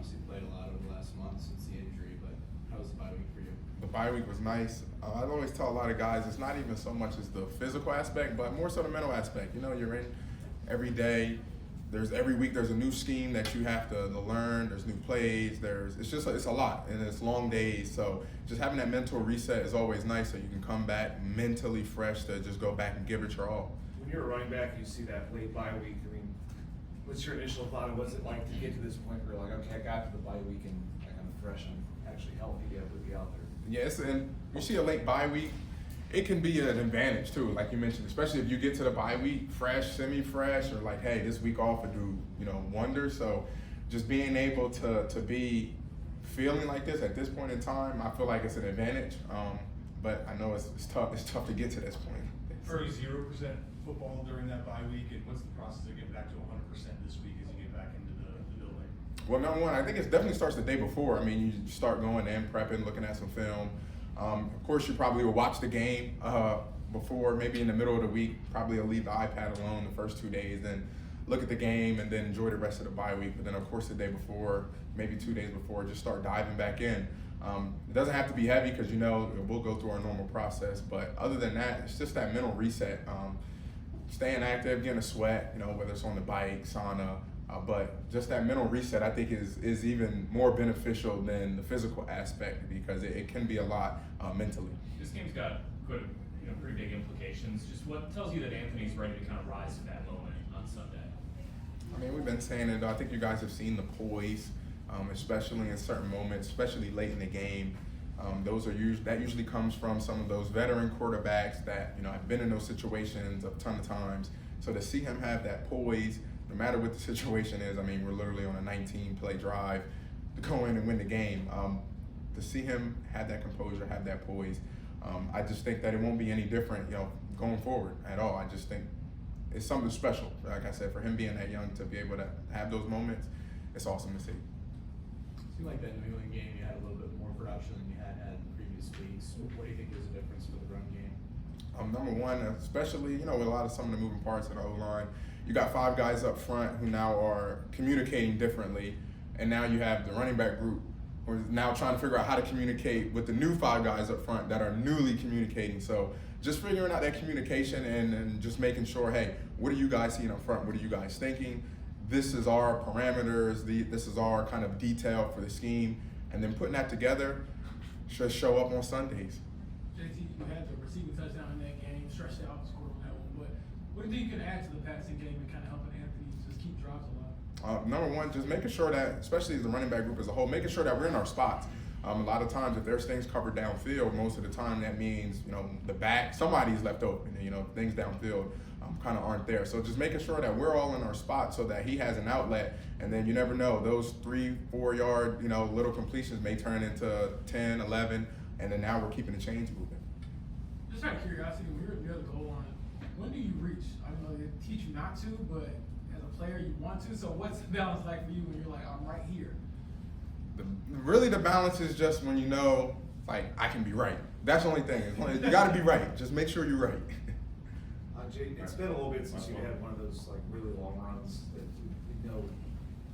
obviously played a lot over the last month since the injury, but how was the bye week for you? The bye week was nice. I always tell a lot of guys it's not even so much as the physical aspect, but more so the mental aspect. You know, you're in every day. Every week there's a new scheme that you have to learn. There's new plays. It's a lot, and it's long days. So just having that mental reset is always nice, so you can come back mentally fresh to just go back and give it your all. When you're a running back, you see that late bye week. I mean, what's your initial thought of what's it like to get to this point where you're like, okay, I got to the bye week and I'm fresh and actually healthy to be out there? Yes, and you see a late bye week, it can be an advantage too, like you mentioned, especially if you get to the bye week fresh, semi-fresh, or like, hey, this week off would do, wonders. So just being able to be feeling like this at this point in time, I feel like it's an advantage. But I know it's tough. It's tough to get to this point. Are you 0% football during that bye week, and what's the process to get back to 100% this week as you get back into the building? Well, number one, I think it definitely starts the day before. I mean, you start going in, prepping, looking at some film. Of course, you probably will watch the game before, maybe in the middle of the week. Probably will leave the iPad alone the first 2 days, then look at the game, and then enjoy the rest of the bye week. But then, of course, the day before, maybe 2 days before, just start diving back in. It doesn't have to be heavy because, we'll go through our normal process. But other than that, it's just that mental reset. Staying active, getting a sweat, whether it's on the bike, sauna. But just that mental reset, I think, is even more beneficial than the physical aspect because it can be a lot mentally. This game's got pretty big implications. Just what tells you that Anthony's ready to kind of rise to that moment on Sunday? I mean, we've been saying it. I think you guys have seen the poise, especially in certain moments, especially late in the game. That usually comes from some of those veteran quarterbacks that have been in those situations a ton of times. So to see him have that poise, no matter what the situation is, I mean, we're literally on a 19-play drive to go in and win the game. To see him have that composure, have that poise, I just think that it won't be any different, going forward at all. I just think it's something special. Like I said, for him being that young to be able to have those moments, it's awesome to see. It seemed like that New England game, you had a little bit more production than you had in previous weeks. What do you think is the difference for the run game? Number one, especially, with a lot of some of the moving parts of the O-line, you got 5 guys up front who now are communicating differently, and now you have the running back group who is now trying to figure out how to communicate with the new 5 guys up front that are newly communicating. So just figuring out that communication and just making sure, hey, what are you guys seeing up front? What are you guys thinking? This is our parameters. This is our kind of detail for the scheme. And then putting that together should show up on Sundays. JT, you had the receiving touchdown in that game, stretched out, scored on that one. But what do you think you can add to the passing game and kind of helping Anthony just keep drives alive? Number one, just making sure that, especially the running back group as a whole, making sure that we're in our spots. A lot of times, if there's things covered downfield, most of the time that means, the back, somebody's left open. Things downfield kind of aren't there. So just making sure that we're all in our spots so that he has an outlet. And then you never know, those 3-4 yard, little completions may turn into 10, 11, and then now we're keeping the chains moving. Just out of curiosity, when you're near the goal line, when do you reach? I know they teach you not to, but as a player, you want to. So what's the balance like for you when you're like, I'm right here? Really, the balance is just when I can be right. That's the only thing. You got to be right. Just make sure you're right. Jay, it's been a little bit since you had one of those really long runs that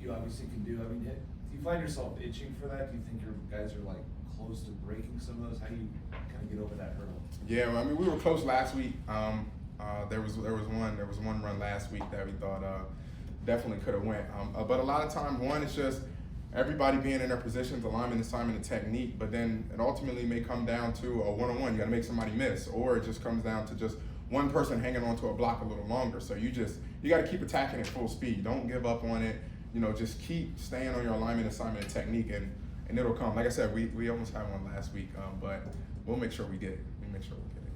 you obviously can do. I mean, do you find yourself itching for that? Do you think your guys are close to breaking some of those? How do you kind of get over that hurdle? Yeah, I mean, we were close last week. There was one run last week that we thought definitely could have went. But a lot of times, one, it's just everybody being in their positions, alignment, assignment, and technique. But then it ultimately may come down to a one-on-one. You got to make somebody miss, or it just comes down to just one person hanging onto a block a little longer. So you got to keep attacking at full speed. Don't give up on it. Just keep staying on your alignment, assignment, and technique, and it'll come. Like I said, we almost had one last week, but we'll make sure we get it. We make sure we get it.